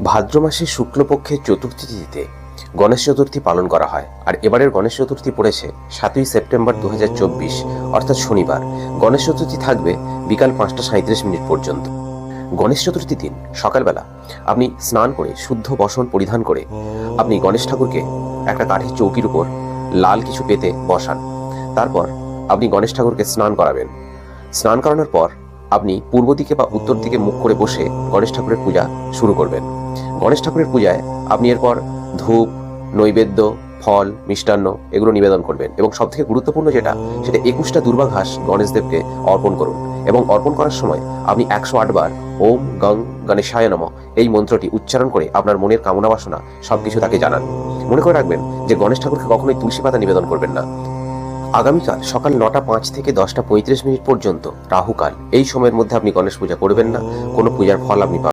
ভাদ্র মাসের শুক্লপক্ষের চতুর্থী তিথিতে গণেশ চতুর্থী পালন করা হয়। আর এবারের গণেশ চতুর্থী পড়েছে 7ই সেপ্টেম্বর 2024, অর্থাৎ শনিবার। গণেশ চতুর্থী থাকবে বিকাল 5:37 পর্যন্ত। গণেশ চতুর্থীর দিন সকালবেলা আপনি স্নান করে শুদ্ধ বসন পরিধান করে আপনি গণেশ ঠাকুরকে একটা কাঠের চৌকির উপর লাল কিছু পেতে বসান। তারপর আপনি গণেশ ঠাকুরকে স্নান করাবেন। স্নান করানোর পর আপনি পূর্ব দিকে বা উত্তর দিকে মুখ করে বসে গণেশ ঠাকুরের পূজা শুরু করবেন। গণেশ ঠাকুরের পূজায় আপনি এরপর ধূপ, নৈবেদ্য, ফল, মিষ্টান্ন এগুলো নিবেদন করবেন এবং সবথেকে গুরুত্বপূর্ণ যেটা, সেটা 21টা দুর্বা ঘাস গণেশদেবকে অর্পণ করুন। এবং অর্পণ করার সময় আপনি 108 বার ওম গং গণেশায় নমঃ এই মন্ত্রটি উচ্চারণ করে আপনার মনের কামনা বাসনা সবকিছু তাকে জানান। মনে করে রাখবেন যে গণেশ ঠাকুরকে কখনোই তুলসী পাতা নিবেদন করবেন না। আগামীকাল সকাল 9টা 5 থেকে 10টা 35 পর্যন্ত রাহুকাল, এই সময়ের মধ্যে আপনি গণেশ পূজা করবেন না। কোনো পূজার ফল আপনি পাবেন